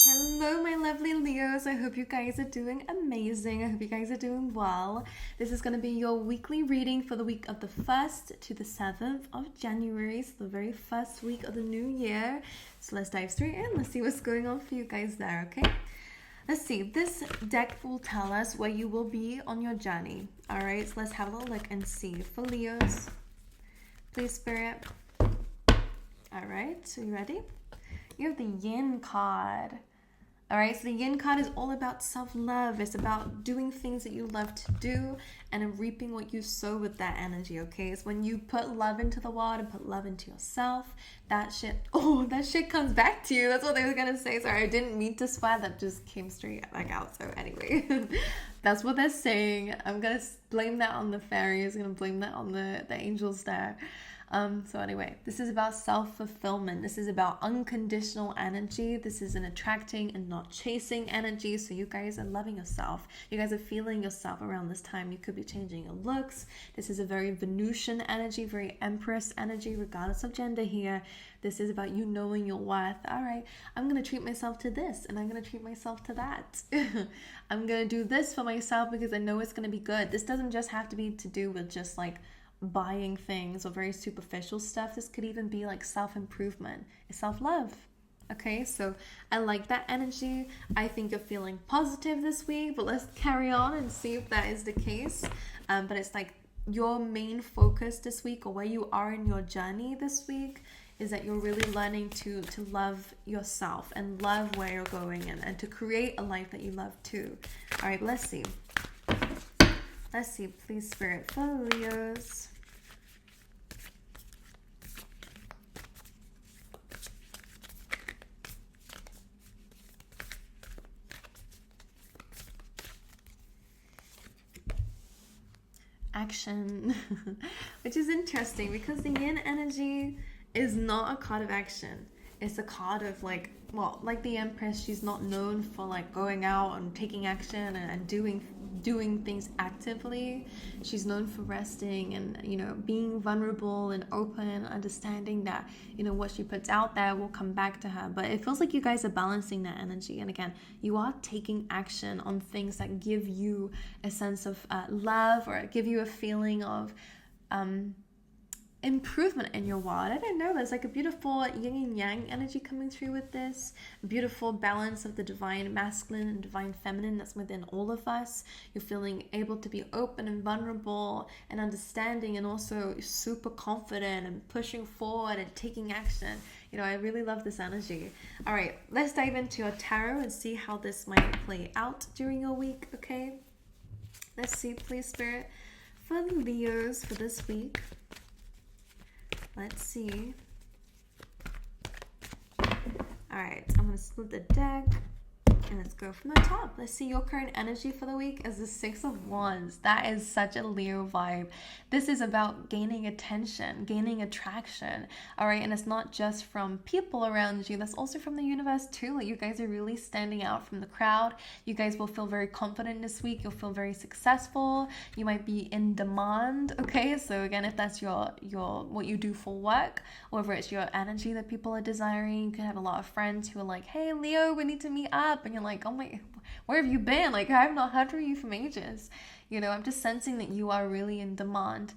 Hello, my lovely Leos. I hope you guys are doing amazing. I hope you guys are doing well. This is going to be your weekly reading for the week of the 1st to the 7th of January. So the very first week of the new year. So let's dive straight in. Let's see what's going on for you guys there, okay? Let's see. This deck will tell us where you will be on your journey. All right, so let's have a little look and see. For Leos, please, Spirit. All right, so you ready? You have the Yin card. All right, so the Yin card is all about self-love. It's about doing things that you love to do and reaping what you sow with that energy, okay? It's when you put love into the world and put love into yourself, that shit comes back to you. That's what they were going to say. Sorry, I didn't mean to swear. That just came straight back out. So anyway, that's what they're saying. I'm going to blame that on the fairies. I'm going to blame that on the angels there. So anyway, this is about self-fulfillment. This is about unconditional energy. This is an attracting and not chasing energy. So you guys are loving yourself. You guys are feeling yourself around this time. You could be changing your looks. This is a very Venusian energy, very Empress energy, regardless of gender here. This is about you knowing your worth. All right, I'm going to treat myself to this and I'm going to treat myself to that. I'm going to do this for myself because I know it's going to be good. This doesn't just have to be to do with just like buying things or very superficial stuff. This could even be like self-improvement, self-love. Okay, so I like that energy. I think you're feeling positive this week, but let's carry on and see if that is the case. But it's like your main focus this week, or where you are in your journey this week, is that you're really learning to love yourself and love where you're going and to create a life that you love too. All right, let's see. Let's see, please, Spirit, for Leos. Action. Which is interesting because the Yin energy is not a card of action. It's a card of like the Empress, she's not known for like going out and taking action and doing things actively. She's known for resting and, you know, being vulnerable and open, understanding that, you know, what she puts out there will come back to her. But it feels like you guys are balancing that energy. And again, you are taking action on things that give you a sense of love, or give you a feeling of improvement in your world. I don't know, there's like a beautiful yin and yang energy coming through with this beautiful balance of the divine masculine and divine feminine that's within all of us. You're feeling able to be open and vulnerable and understanding, and also super confident and pushing forward and taking action. You know, I really love this energy. All right, let's dive into your tarot and see how this might play out during your week. Okay, let's see, please, Spirit, for the Leos for this week. Let's see. Alright, I'm going to split the deck. And let's go from the top. Let's see your current energy for the week as the Six of Wands. That is such a Leo vibe. This is about gaining attention, gaining attraction. All right, and it's not just from people around you. That's also from the universe too. Like, you guys are really standing out from the crowd. You guys will feel very confident this week. You'll feel very successful. You might be in demand. Okay, so again, if that's your what you do for work, or whether it's your energy that people are desiring, you can have a lot of friends who are like, hey, Leo, we need to meet up. And you're like, oh my, where have you been? Like, I've not heard from you from ages. You know, I'm just sensing that you are really in demand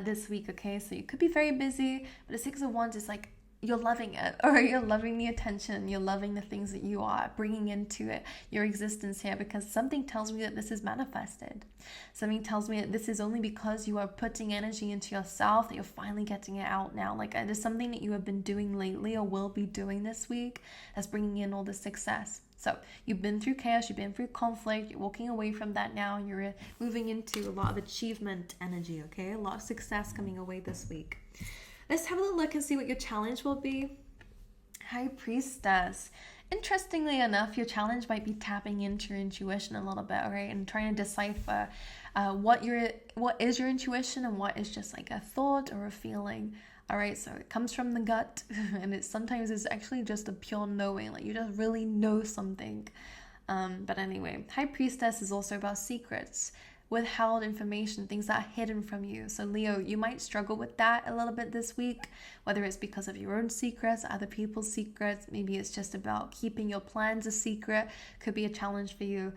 this week, okay? So you could be very busy, but the Six of Wands is like, you're loving it, or you're loving the attention, you're loving the things that you are bringing into it, your existence here, because something tells me that this is manifested. Something tells me that this is only because you are putting energy into yourself that you're finally getting it out now. Like, there's something that you have been doing lately or will be doing this week that's bringing in all the success. So you've been through chaos, you've been through conflict, you're walking away from that now, and you're moving into a lot of achievement energy, okay? A lot of success coming away this week. Let's have a little look and see what your challenge will be. High Priestess. Interestingly enough, your challenge might be tapping into your intuition a little bit, right? And trying to decipher what is your intuition and what is just like a thought or a feeling. All right, so it comes from the gut, and sometimes it's actually just a pure knowing, like you just really know something. But anyway, High Priestess is also about secrets. withheld information, things that are hidden from you. So Leo, you might struggle with that a little bit this week, whether it's because of your own secrets, other people's secrets. Maybe it's just about keeping your plans a secret. Could be a challenge for you.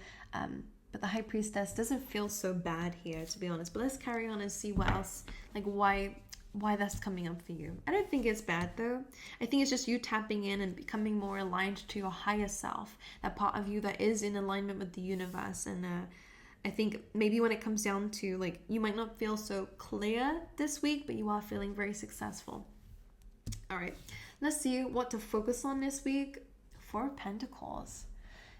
But the High Priestess doesn't feel so bad here, to be honest. But let's carry on and see what else, like why that's coming up for you. I don't think it's bad though. I think it's just you tapping in and becoming more aligned to your higher self, that part of you that is in alignment with the universe. And I think maybe when it comes down to, like, you might not feel so clear this week, but you are feeling very successful. All right, let's see what to focus on this week. Four of Pentacles.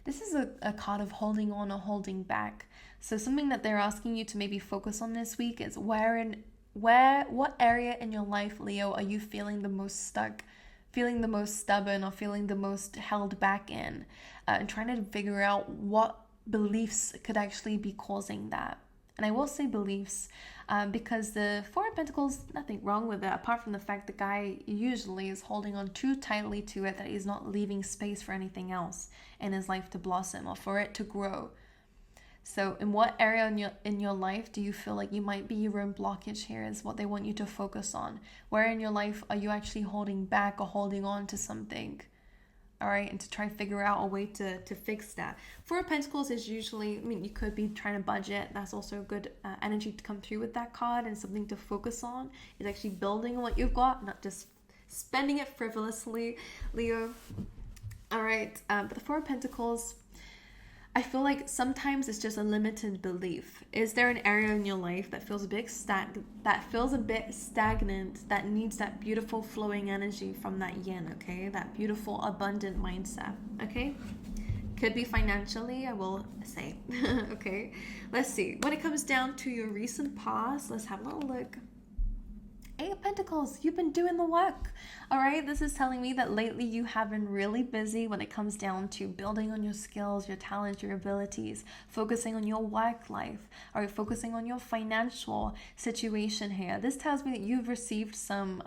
This is a card of holding on or holding back. So something that they're asking you to maybe focus on this week is what area in your life, Leo, are you feeling the most stuck, feeling the most stubborn, or feeling the most held back in? And trying to figure out what beliefs could actually be causing that. And I will say beliefs because the Four of Pentacles, nothing wrong with it, apart from the fact the guy usually is holding on too tightly to it that he's not leaving space for anything else in his life to blossom or for it to grow. So in what area in your life do you feel like you might be your own blockage here is what they want you to focus on? Where in your life are you actually holding back or holding on to something? All right, and to try and figure out a way to fix that. Four of Pentacles is usually, I mean, you could be trying to budget. That's also a good energy to come through with that card, and something to focus on is actually building on what you've got, not just spending it frivolously, Leo. All right, but the Four of Pentacles, I feel like sometimes it's just a limited belief. Is there an area in your life that feels a bit stagnant, that needs that beautiful flowing energy from that yin, okay? That beautiful abundant mindset, okay? Could be financially, I will say, okay? Let's see. When it comes down to your recent past, let's have a little look. Eight of Pentacles, you've been doing the work. All right, this is telling me that lately you have been really busy when it comes down to building on your skills, your talents, your abilities, focusing on your work life, all right, focusing on your financial situation here. This tells me that you've received some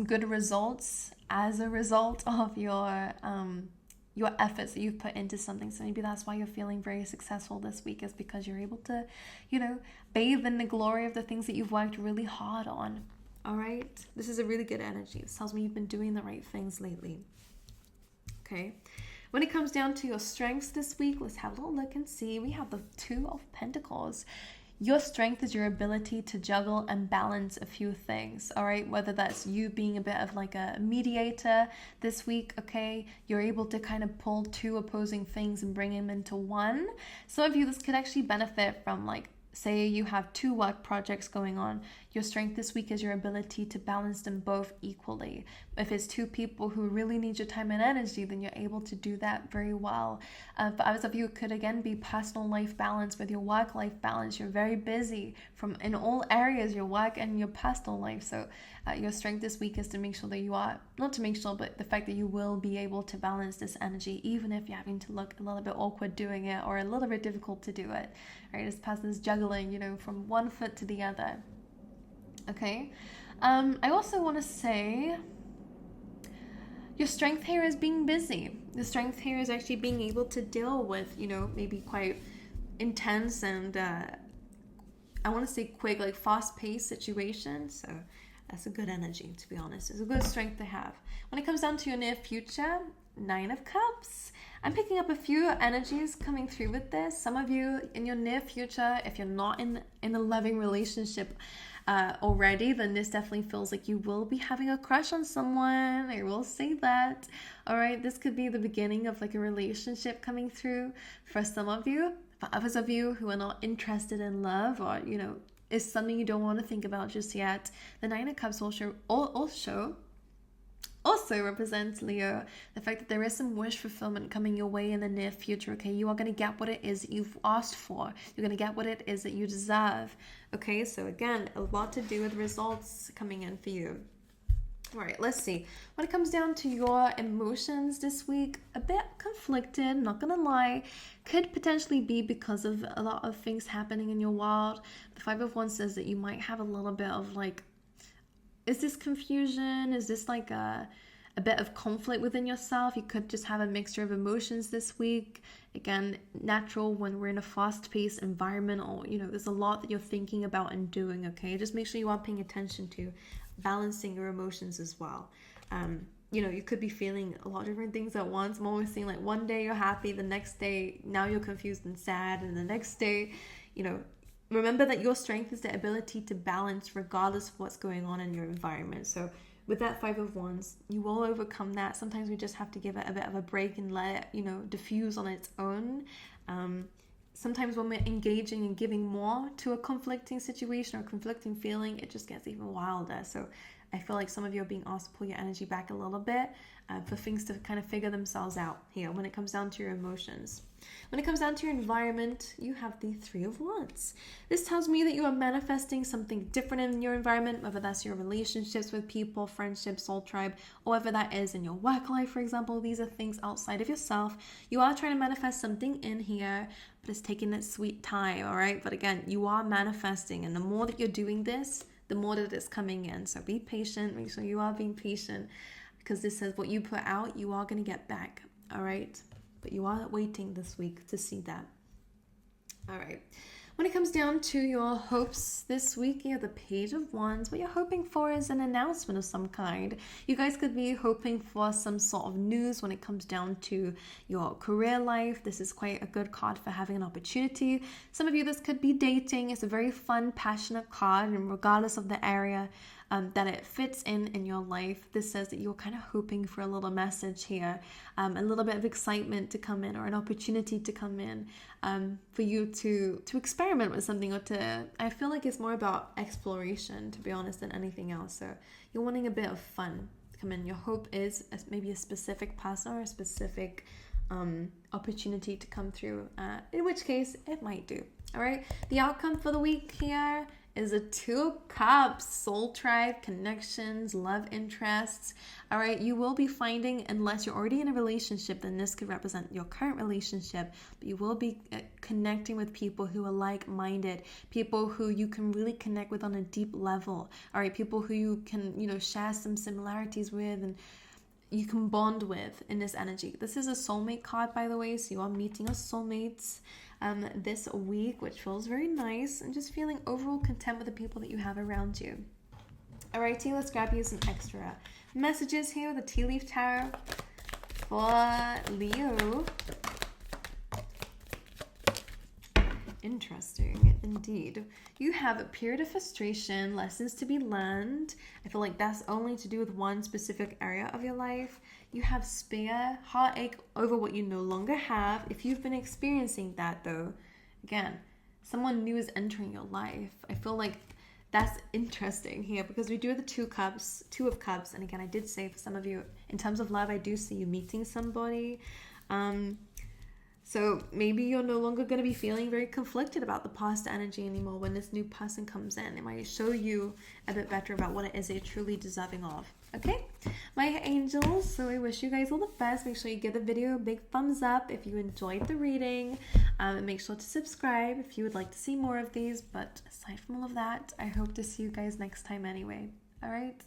good results as a result of your efforts that you've put into something. So maybe that's why you're feeling very successful this week, is because you're able to, bathe in the glory of the things that you've worked really hard on. All right. This is a really good energy. This tells me you've been doing the right things lately. Okay. When it comes down to your strengths this week, let's have a little look and see. We have the Two of Pentacles. Your strength is your ability to juggle and balance a few things, all right? Whether that's you being a bit of like a mediator this week, okay? You're able to kind of pull two opposing things and bring them into one. Some of you, this could actually benefit from, like, say you have two work projects going on. Your strength this week is your ability to balance them both equally. If it's two people who really need your time and energy, then you're able to do that very well. For others of you, it could again be personal life balance with your work life balance. You're very busy in all areas, your work and your personal life. So your strength this week is to make sure that you are, not to make sure, but the fact that you will be able to balance this energy, even if you're having to look a little bit awkward doing it or a little bit difficult to do it, right? This person's juggling, from one foot to the other. Okay. I also want to say your strength here is being busy. The strength here is actually being able to deal with, maybe quite intense and I want to say quick, like fast-paced situations. So that's a good energy, to be honest. It's a good strength to have. When it comes down to your near future, Nine of Cups. I'm picking up a few energies coming through with this. Some of you in your near future, if you're not in a loving relationship already, then this definitely feels like you will be having a crush on someone. I will say that. All right, this could be the beginning of like a relationship coming through for some of you. For others of you who are not interested in love, or is something you don't want to think about just yet, the Nine of Cups also represents, Leo, the fact that there is some wish fulfillment coming your way in the near future, okay? You are going to get what it is that you've asked for. You're going to get what it is that you deserve, okay? So again, a lot to do with results coming in for you. All right, let's see. When it comes down to your emotions this week, a bit conflicted, not going to lie. Could potentially be because of a lot of things happening in your world. The Five of Wands says that you might have a little bit of like, is this confusion? Is this like a a bit of conflict within yourself. You could just have a mixture of emotions this week. Again, natural when we're in a fast-paced environment, or there's a lot that you're thinking about and doing. Okay, just make sure you are paying attention to balancing your emotions as well. You could be feeling a lot of different things at once. I'm always seeing like one day you're happy, the next day now you're confused and sad, and the next day, remember that your strength is the ability to balance regardless of what's going on in your environment. So with that 5 of Wands, you will overcome that. Sometimes we just have to give it a bit of a break and let it, diffuse on its own. Sometimes when we're engaging and giving more to a conflicting situation or conflicting feeling, it just gets even wilder. So I feel like some of you are being asked to pull your energy back a little bit for things to kind of figure themselves out here when it comes down to your emotions. When it comes down to your environment, you have the 3 of Wands. This tells me that you are manifesting something different in your environment, whether that's your relationships with people, friendships, soul tribe, or whether that is in your work life, for example. These are things outside of yourself. You are trying to manifest something in here, but it's taking its sweet time, all right? But again, you are manifesting, and the more that you're doing this, the more that it's coming in. So be patient. Make sure you are being patient, because this says what you put out, you are going to get back, all right? But you are waiting this week to see that. All right. When it comes down to your hopes this week, you have the Page of Wands. What you're hoping for is an announcement of some kind. You guys could be hoping for some sort of news when it comes down to your career life. This is quite a good card for having an opportunity. Some of you, this could be dating. It's a very fun, passionate card, and regardless of the area that it fits in your life, this says that you're kind of hoping for a little message here, a little bit of excitement to come in, or an opportunity to come in, for you to experiment with something, or I feel like it's more about exploration, to be honest, than anything else. So you're wanting a bit of fun to come in. Your hope is maybe a specific person or a specific opportunity to come through, in which case it might do. All right, the outcome for the week here is a 2 of Cups, soul tribe, connections, love interests. All right, you will be finding, unless you're already in a relationship, then this could represent your current relationship, but you will be connecting with people who are like-minded, people who you can really connect with on a deep level. All right, people who you can, share some similarities with and you can bond with in this energy. This is a soulmate card, by the way, so you are meeting your soulmates this week, which feels very nice, and just feeling overall content with the people that you have around you. Alrighty, let's grab you some extra messages here with the Tea Leaf Tarot for Leo. Interesting indeed. You have a period of frustration, lessons to be learned. I feel like that's only to do with one specific area of your life. You have despair, heartache over what you no longer have. If you've been experiencing that though, again, someone new is entering your life. I feel like that's interesting here, because we do have the 2 of Cups. And again, I did say for some of you, in terms of love, I do see you meeting somebody. So maybe you're no longer going to be feeling very conflicted about the past energy anymore when this new person comes in. It might show you a bit better about what it is you're truly deserving of. Okay, my angels, so I wish you guys all the best. Make sure you give the video a big thumbs up if you enjoyed the reading. And make sure to subscribe if you would like to see more of these. But aside from all of that, I hope to see you guys next time anyway. All right.